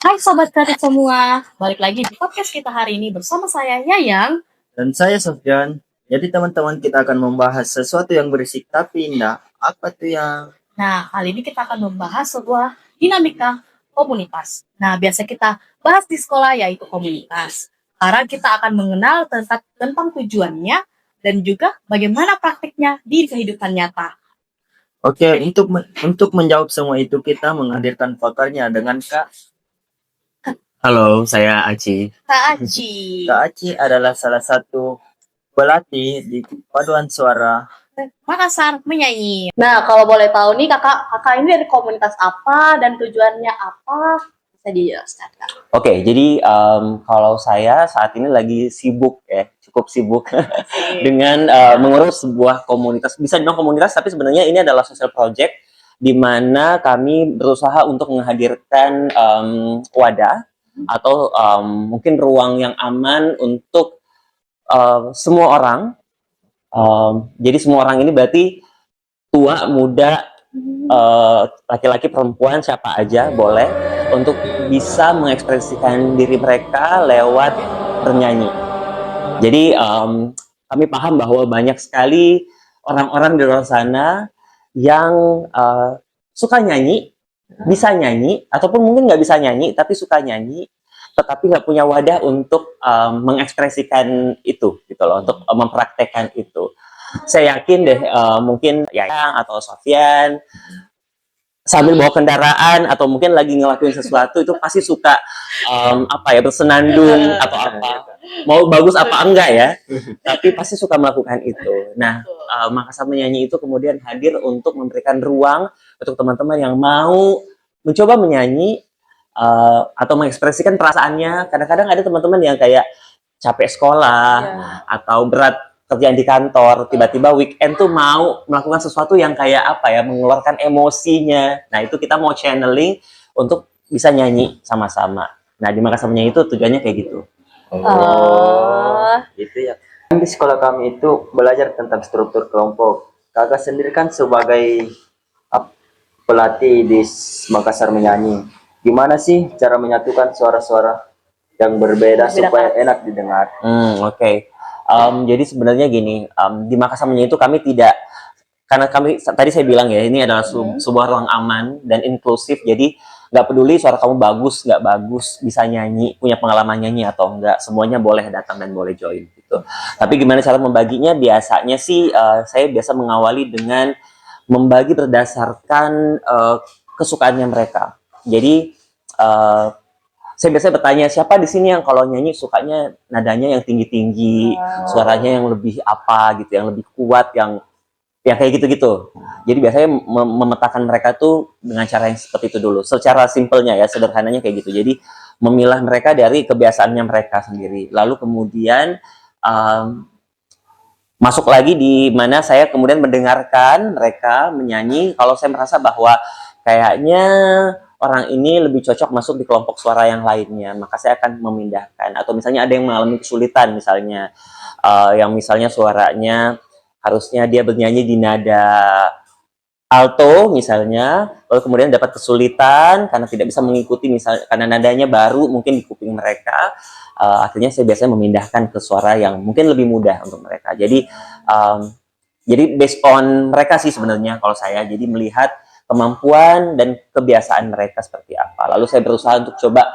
Hai Sobat Kreatif semua, balik lagi di podcast kita hari ini bersama saya Yayang. Dan saya Sofyan. Jadi teman-teman kita akan membahas sesuatu yang berisik tapi indah. Apa tuh yang? Nah, kali ini kita akan membahas sebuah dinamika komunitas. Nah, biasa kita bahas di sekolah yaitu komunitas. Sekarang kita akan mengenal tentang tujuannya dan juga bagaimana praktiknya di kehidupan nyata. Oke, untuk menjawab semua itu kita menghadirkan pakarnya dengan Kak. Halo, saya Aci. Kak Aci. Kak Aci adalah salah satu pelatih di paduan suara Makassar menyanyi. Nah, kalau boleh tahu nih kakak ini dari komunitas apa dan tujuannya apa? Bisa dijelaskan, Kak. Oke, jadi kalau saya saat ini lagi sibuk ya, cukup sibuk dengan mengurus sebuah komunitas. Bisa dibilang komunitas, tapi sebenarnya ini adalah social project di mana kami berusaha untuk menghadirkan wadah atau mungkin ruang yang aman untuk semua orang. Jadi semua orang ini berarti tua, muda, laki-laki, perempuan, siapa aja boleh untuk bisa mengekspresikan diri mereka lewat bernyanyi. Jadi kami paham bahwa banyak sekali orang-orang di luar sana yang suka nyanyi, bisa nyanyi, ataupun mungkin nggak bisa nyanyi, tapi suka nyanyi, tetapi nggak punya wadah untuk mengekspresikan itu, gitu loh, untuk mempraktekkan itu. Saya yakin deh, mungkin Yayang atau Sofyan sambil bawa kendaraan atau mungkin lagi ngelakuin sesuatu itu pasti suka bersenandung atau apa, mau bagus apa enggak ya, tapi pasti suka melakukan itu. Nah, Makassar Menyanyi itu kemudian hadir untuk memberikan ruang untuk teman-teman yang mau mencoba menyanyi atau mengekspresikan perasaannya. Kadang-kadang ada teman-teman yang kayak capek sekolah atau berat kerjaan di kantor, tiba-tiba weekend tuh mau melakukan sesuatu yang kayak apa ya, mengeluarkan emosinya. Nah, itu kita mau channeling untuk bisa nyanyi sama-sama. Nah, di Makassar Menyanyi itu tujuannya kayak gitu. Gitu ya. Di sekolah kami itu belajar tentang struktur kelompok. Kakak sendiri kan sebagai pelatih di Makassar Menyanyi. Gimana sih cara menyatukan suara-suara yang berbeda supaya enak didengar? Oke. Jadi sebenarnya gini, di Makassar Menyanyi itu kami tidak, karena kami tadi saya bilang ya, ini adalah sebuah ruang aman dan inklusif. Jadi nggak peduli suara kamu bagus nggak bagus, bisa nyanyi, punya pengalaman nyanyi atau enggak, semuanya boleh datang dan boleh join gitu. Tapi gimana cara membaginya? Biasanya sih saya biasa mengawali dengan membagi berdasarkan kesukaannya mereka. Jadi saya biasanya bertanya, siapa di sini yang kalau nyanyi sukanya nadanya yang tinggi-tinggi, suaranya yang lebih apa gitu, yang lebih kuat, yang kayak gitu-gitu. Jadi biasanya memetakan mereka tuh dengan cara yang seperti itu dulu. Secara simpelnya ya, sederhananya kayak gitu. Jadi memilah mereka dari kebiasaannya mereka sendiri. Lalu kemudian masuk lagi di mana saya kemudian mendengarkan mereka menyanyi. Kalau saya merasa bahwa kayaknya orang ini lebih cocok masuk di kelompok suara yang lainnya, maka saya akan memindahkan. Atau misalnya ada yang mengalami kesulitan, misalnya yang misalnya suaranya harusnya dia bernyanyi di nada alto misalnya, lalu kemudian dapat kesulitan karena tidak bisa mengikuti, misalnya karena nadanya baru mungkin di kuping mereka, akhirnya saya biasanya memindahkan ke suara yang mungkin lebih mudah untuk mereka. Jadi based on mereka sih sebenarnya kalau saya, jadi melihat kemampuan dan kebiasaan mereka seperti apa. Lalu saya berusaha untuk coba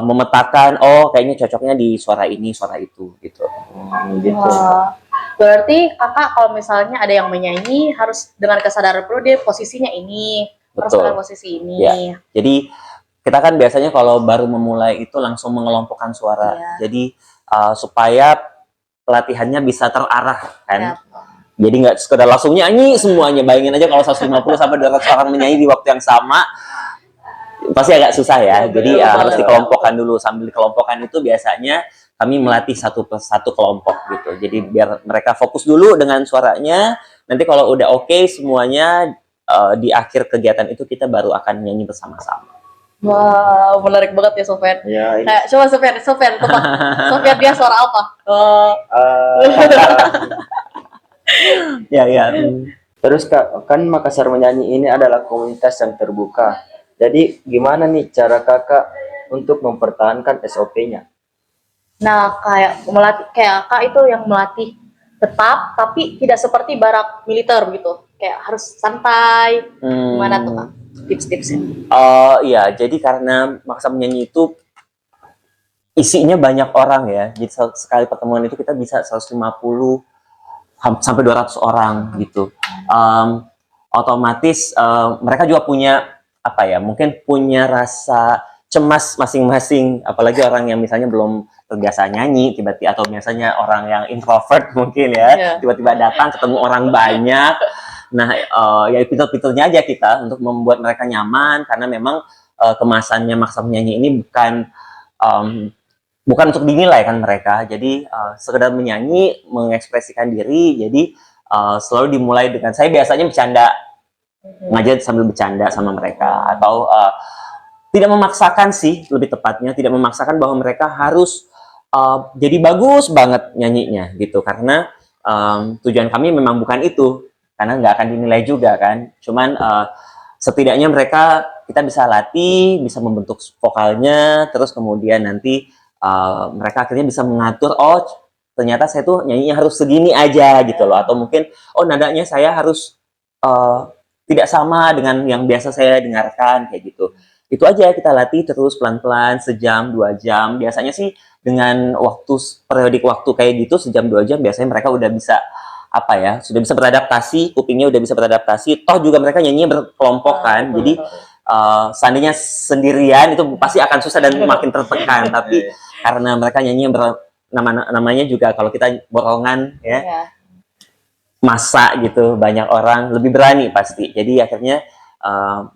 memetakan, oh kayaknya cocoknya di suara ini, suara itu, gitu. Gitu. Berarti kakak kalau misalnya ada yang menyanyi harus dengan kesadaran penuh dia posisinya ini, harus dengan posisi ini. Ya. Jadi kita kan biasanya kalau baru memulai itu langsung mengelompokkan suara. Jadi supaya pelatihannya bisa terarah kan. Jadi nggak sekedar langsung nyanyi semuanya. Bayangin aja kalau 150 sampai 200 orang menyanyi di waktu yang sama, pasti agak susah ya. Jadi harus dikelompokkan dulu. Sambil dikelompokkan itu biasanya kami melatih satu persatu kelompok gitu. Jadi biar mereka fokus dulu dengan suaranya. Nanti kalau udah oke semuanya, di akhir kegiatan itu kita baru akan nyanyi bersama-sama. Wow, menarik banget ya Sofyan. Ya, coba Sofyan, Sofyan dia suara apa? Ya. Terus Kak, kan Makassar Menyanyi ini adalah komunitas yang terbuka. Jadi gimana nih cara kakak untuk mempertahankan SOP-nya. Nah, kayak melatih, kayak Kak itu yang melatih tetap, tapi tidak seperti barak militer gitu. Kayak harus santai. Gimana tuh Kak? Tips-tipsnya? Iya, jadi karena maksa menyanyi itu isinya banyak orang ya. Jadi sekali pertemuan itu kita bisa 150 sampai 200 orang gitu. Otomatis mereka juga punya apa ya? Mungkin punya rasa cemas masing-masing, apalagi orang yang misalnya belum terbiasa nyanyi tiba-tiba, atau biasanya orang yang introvert mungkin ya, tiba-tiba datang ketemu orang banyak. Nah, ya pinter-pinternya aja kita untuk membuat mereka nyaman, karena memang kemasannya maksa menyanyi ini bukan untuk dinilai kan mereka. Jadi sekedar menyanyi, mengekspresikan diri. Jadi selalu dimulai dengan, saya biasanya bercanda, ngajar sambil bercanda sama mereka, atau tidak memaksakan sih, lebih tepatnya tidak memaksakan bahwa mereka harus jadi bagus banget nyanyinya gitu, karena tujuan kami memang bukan itu, karena nggak akan dinilai juga kan. Cuman setidaknya mereka, kita bisa latih, bisa membentuk vokalnya, terus kemudian nanti mereka akhirnya bisa mengatur, oh ternyata saya tuh nyanyinya harus segini aja gitu loh, atau mungkin oh nadanya saya harus tidak sama dengan yang biasa saya dengarkan kayak gitu. Itu aja kita latih terus pelan-pelan, sejam 2 jam. Biasanya sih dengan waktu periodik waktu kayak gitu, sejam 2 jam, biasanya mereka udah bisa apa ya, sudah bisa beradaptasi, kupingnya udah bisa beradaptasi. Toh juga mereka nyanyinya berkelompok kan, jadi seandainya sendirian itu pasti akan susah dan makin tertekan. Tapi karena mereka nyanyi namanya juga kalau kita borongan ya, masa gitu, banyak orang, lebih berani pasti. Jadi akhirnya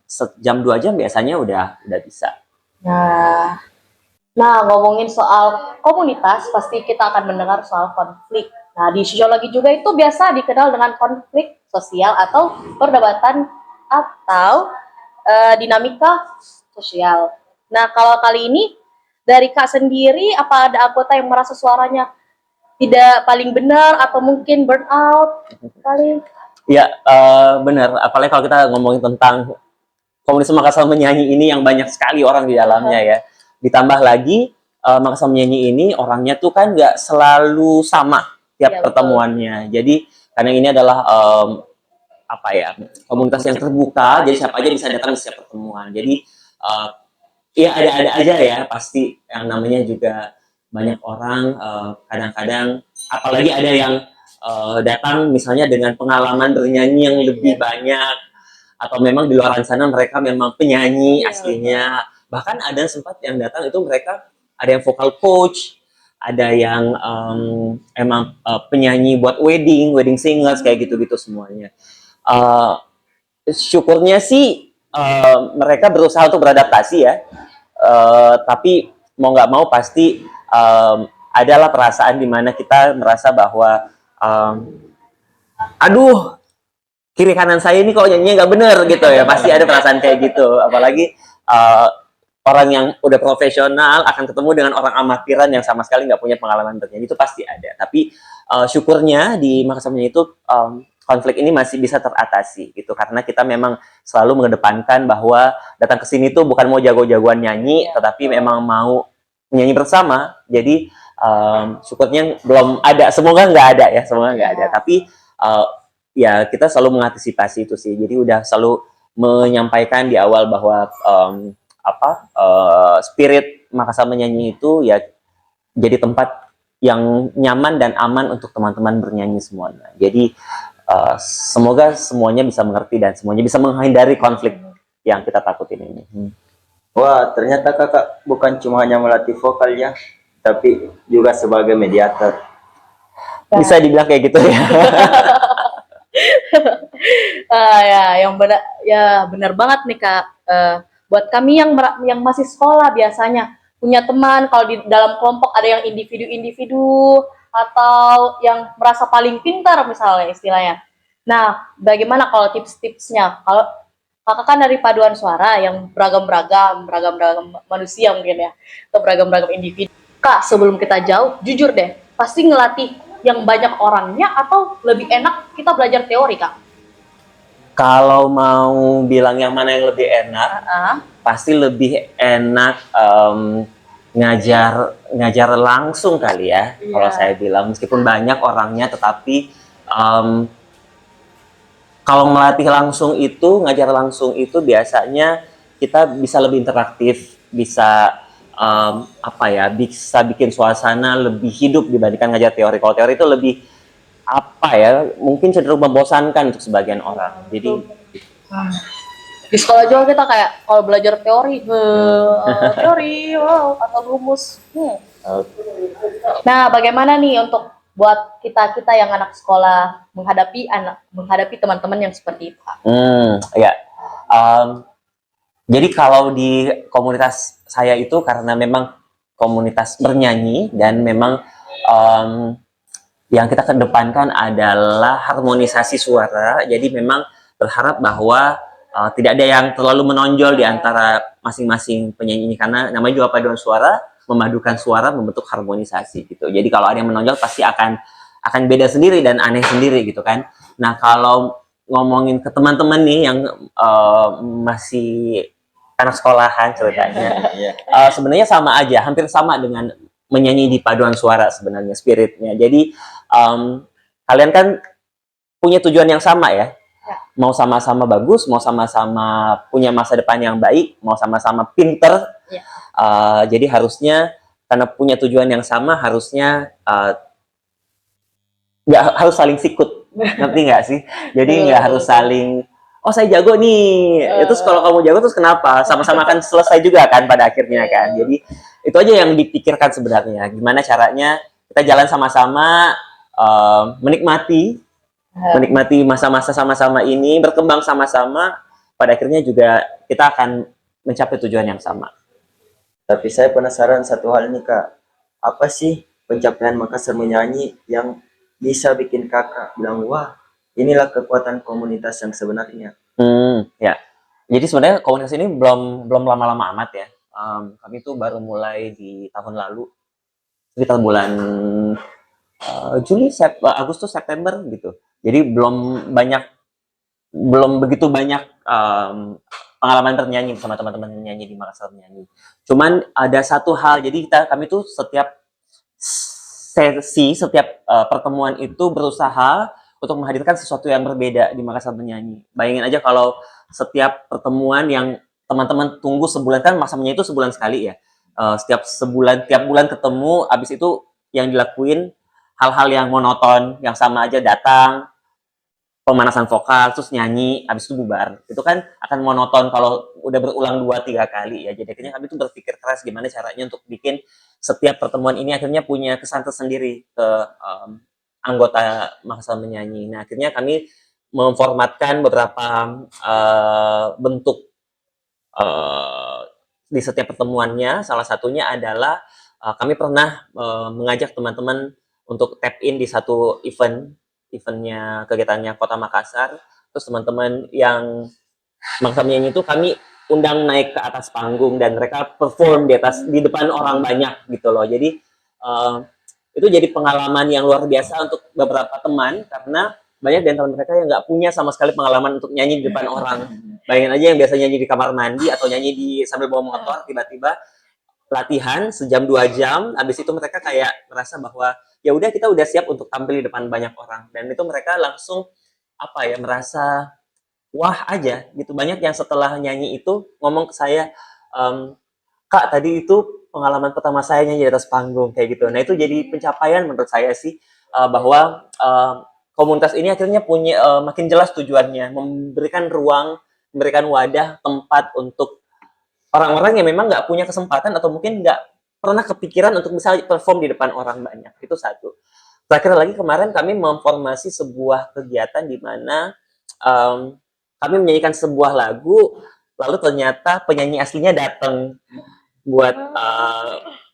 sejam 2 jam biasanya udah bisa. Nah, ngomongin soal komunitas, pasti kita akan mendengar soal konflik. Nah, di sosiologi juga itu biasa dikenal dengan konflik sosial atau perdebatan atau dinamika sosial. Nah, kalau kali ini dari Kak sendiri, apa ada anggota yang merasa suaranya tidak paling benar atau mungkin burnout kali? Ya, benar. Apalagi kalau kita ngomongin tentang komunitas Makassar Menyanyi ini yang banyak sekali orang di dalamnya ya. Ditambah lagi Makassar Menyanyi ini orangnya tuh kan nggak selalu sama tiap pertemuannya. Jadi karena ini adalah apa ya, komunitas yang terbuka, jadi siapa aja bisa datang ke setiap pertemuan. Jadi ya ada aja ya, pasti yang namanya juga banyak orang. Kadang-kadang apalagi ada yang datang misalnya dengan pengalaman bernyanyi yang lebih banyak, atau memang di luar sana mereka memang penyanyi aslinya. Bahkan ada sempat yang datang itu mereka ada yang vocal coach, ada yang emang penyanyi buat wedding singers kayak gitu-gitu semuanya. Syukurnya sih mereka berusaha untuk beradaptasi ya, tapi mau nggak mau pasti adalah perasaan di mana kita merasa bahwa aduh, kiri kanan saya ini kok nyanyinya nggak bener gitu ya, pasti ada perasaan kayak gitu. Apalagi orang yang udah profesional akan ketemu dengan orang amatiran yang sama sekali nggak punya pengalaman bernyanyi, itu pasti ada. Tapi syukurnya di Makassarnya itu konflik ini masih bisa teratasi gitu, karena kita memang selalu mengedepankan bahwa datang ke sini tuh bukan mau jago-jagoan nyanyi, tetapi memang mau menyanyi bersama. Jadi syukurnya belum ada, semoga nggak ada ya, semoga nggak ada. Tapi ya kita selalu mengantisipasi itu sih. Jadi udah selalu menyampaikan di awal bahwa spirit Makassar Menyanyi itu ya jadi tempat yang nyaman dan aman untuk teman-teman bernyanyi semuanya. Jadi semoga semuanya bisa mengerti dan semuanya bisa menghindari konflik yang kita takutin ini. Wah, ternyata kakak bukan cuma hanya melatih vokal ya, tapi juga sebagai mediator. Bisa dibilang kayak gitu ya. Ya, yang benar, ya benar banget nih Kak. Buat kami yang masih sekolah biasanya punya teman, kalau di dalam kelompok ada yang individu-individu atau yang merasa paling pintar misalnya istilahnya. Nah, bagaimana kalau tips-tipsnya? Kalau kakak kan dari paduan suara yang beragam-beragam manusia mungkin ya, atau beragam-beragam individu. Kak, sebelum kita jauh, jujur deh, pasti ngelatih yang banyak orangnya atau lebih enak kita belajar teori, Kak? Kalau mau bilang yang mana yang lebih enak, Ah, pasti lebih enak ngajar langsung kali ya. Iya. Kalau saya bilang meskipun banyak orangnya, tetapi em, kalau melatih langsung itu, ngajar langsung itu biasanya kita bisa lebih interaktif, bisa apa ya, bisa bikin suasana lebih hidup dibandingkan ngajar teori. Kalau teori itu lebih apa ya, mungkin cenderung membosankan untuk sebagian orang. Jadi Hmm. Di sekolah juga kita kayak kalau belajar teori, teori, wow, atau rumus. Nah, bagaimana nih untuk buat kita yang anak sekolah menghadapi teman-teman yang seperti itu, Kak? ya. Jadi kalau di komunitas saya itu karena memang komunitas bernyanyi dan memang em, yang kita kedepankan adalah harmonisasi suara. Jadi memang berharap bahwa tidak ada yang terlalu menonjol di antara masing-masing penyanyi ini karena namanya juga paduan suara, memadukan suara membentuk harmonisasi gitu. Jadi kalau ada yang menonjol pasti akan beda sendiri dan aneh sendiri gitu kan. Nah, kalau ngomongin ke teman-teman nih yang masih anak sekolahan ceritanya, sebenarnya sama aja, hampir sama dengan menyanyi di paduan suara sebenarnya spiritnya. Jadi kalian kan punya tujuan yang sama ya, mau sama-sama bagus, mau sama-sama punya masa depan yang baik, mau sama-sama pinter. Ya. Jadi harusnya karena punya tujuan yang sama, harusnya nggak harus saling sikut, ngerti nggak sih? Jadi nggak harus saling, oh saya jago nih, terus kalau kamu jago terus kenapa? Sama-sama akan selesai juga kan pada akhirnya kan. Jadi itu aja yang dipikirkan sebenarnya. Gimana caranya kita jalan sama-sama, menikmati masa-masa sama-sama ini, berkembang sama-sama. Pada akhirnya juga kita akan mencapai tujuan yang sama. Tapi saya penasaran satu hal nih Kak, apa sih pencapaian Makassar menyanyi yang bisa bikin kakak bilang wah inilah kekuatan komunitas yang sebenarnya? Ya. Jadi sebenarnya komunitas ini belum lama-lama amat ya. Kami tuh baru mulai di tahun lalu, sekitar bulan Juli, Agustus, September gitu. Jadi belum begitu banyak pengalaman bernyanyi sama teman-teman nyanyi di Makassar nyanyi. Cuman ada satu hal, jadi kami tuh setiap sesi, setiap pertemuan itu berusaha untuk menghadirkan sesuatu yang berbeda di Makassar menyanyi. Bayangin aja kalau setiap pertemuan yang teman-teman tunggu sebulan, kan masa menyanyi itu sebulan sekali ya. Tiap bulan ketemu, abis itu yang dilakuin hal-hal yang monoton, yang sama aja, datang, pemanasan vokal, terus nyanyi, habis itu bubar. Itu kan akan monoton kalau udah berulang 2-3 kali ya. Jadi akhirnya kami tuh berpikir keras gimana caranya untuk bikin setiap pertemuan ini akhirnya punya kesan tersendiri ke anggota Makassar menyanyi. Nah, akhirnya kami memformatkan beberapa bentuk di setiap pertemuannya. Salah satunya adalah kami pernah mengajak teman-teman untuk tap in di satu eventnya, kegiatannya Kota Makassar. Terus teman-teman yang Makassar menyanyi itu kami undang naik ke atas panggung dan mereka perform di depan orang banyak gitu loh. Jadi itu jadi pengalaman yang luar biasa untuk beberapa teman karena banyak di antara mereka yang nggak punya sama sekali pengalaman untuk nyanyi di depan orang. Bayangin aja yang biasa nyanyi di kamar mandi atau nyanyi sambil bawa motor, tiba-tiba latihan sejam 2 jam, habis itu mereka kayak merasa bahwa ya udah kita udah siap untuk tampil di depan banyak orang, dan itu mereka langsung apa ya, merasa wah aja gitu. Banyak yang setelah nyanyi itu ngomong ke saya, Kak tadi itu pengalaman pertama saya nyanyi di atas panggung kayak gitu. Nah itu jadi pencapaian menurut saya sih, bahwa komunitas ini akhirnya punya makin jelas tujuannya, memberikan ruang, memberikan wadah, tempat untuk orang-orang yang memang nggak punya kesempatan atau mungkin nggak pernah kepikiran untuk bisa perform di depan orang banyak. Itu satu. Terakhir lagi kemarin kami memformasi sebuah kegiatan di mana kami menyanyikan sebuah lagu, lalu ternyata penyanyi aslinya datang buat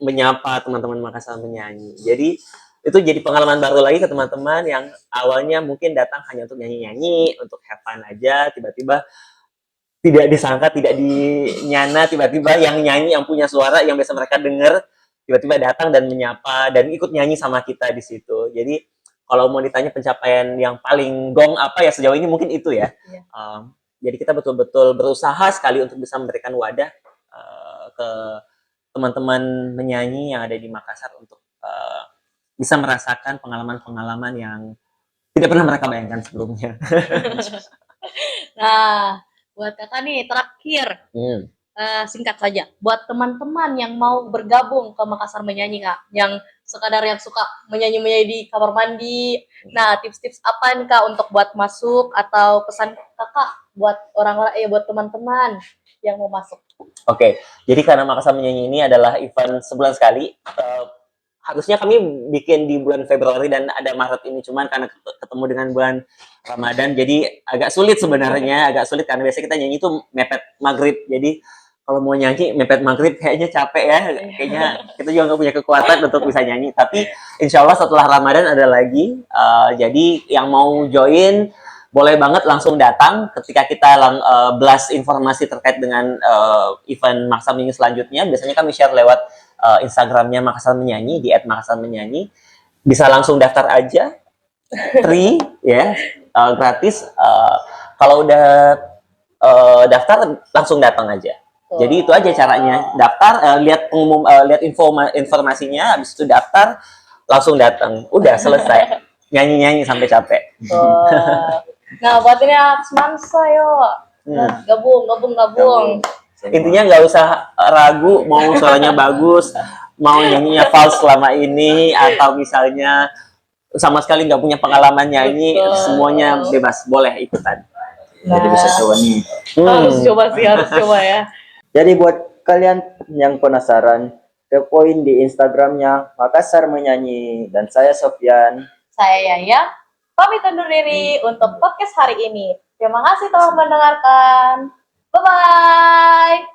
menyapa teman-teman Makassar menyanyi. Jadi itu jadi pengalaman baru lagi ke teman-teman yang awalnya mungkin datang hanya untuk nyanyi-nyanyi, untuk have fun aja, tiba-tiba tidak disangka, tidak dinyana, tiba-tiba yang nyanyi, yang punya suara, yang biasa mereka dengar, tiba-tiba datang dan menyapa dan ikut nyanyi sama kita di situ. Jadi kalau mau ditanya pencapaian yang paling gong apa ya sejauh ini mungkin itu ya. Iya. Jadi kita betul-betul berusaha sekali untuk bisa memberikan wadah ke teman-teman menyanyi yang ada di Makassar untuk bisa merasakan pengalaman-pengalaman yang tidak pernah mereka bayangkan sebelumnya. Nah, buat kakak nih terakhir, Hmm. singkat saja, buat teman-teman yang mau bergabung ke Makassar Menyanyi kak, yang sekadar yang suka menyanyi-menyanyi di kamar mandi, nah tips-tips apa nih kak untuk buat masuk atau pesan kakak buat orang-orang buat teman-teman yang mau masuk? Oke, jadi karena Makassar Menyanyi ini adalah event sebulan sekali, harusnya kami bikin di bulan Februari dan ada Maret ini, cuman karena ketemu dengan bulan Ramadan, jadi agak sulit sebenarnya, agak sulit karena biasanya kita nyanyi itu mepet maghrib, jadi kalau mau nyanyi mepet maghrib kayaknya capek ya, kayaknya kita juga nggak punya kekuatan untuk bisa nyanyi, tapi insya Allah setelah Ramadan ada lagi, jadi yang mau join boleh banget langsung datang ketika kita blast informasi terkait dengan event Makassar Menyanyi selanjutnya. Biasanya kami share lewat Instagramnya Makassar Menyanyi di @makassarmenyanyi. Bisa langsung daftar aja, free ya, gratis. Kalau udah daftar langsung datang aja. Jadi itu aja caranya. Daftar, lihat lihat informasinya, habis itu daftar, langsung datang. Udah selesai. Nyanyi-nyanyi sampai capek. Nah, buat ini Semansa yuk. Gabung. Intinya nggak usah ragu mau suaranya bagus, mau nyanyinya fals selama ini, atau misalnya sama sekali nggak punya pengalaman nyanyi, semuanya bebas, boleh ikutan. Jadi bisa coba nih. Harus coba ya. Jadi buat kalian yang penasaran, kepoin di Instagramnya Makassar Menyanyi, dan saya Sofyan. Saya Yaya, pamit undur diri untuk podcast hari ini. Terima kasih telah mendengarkan. Bye-bye.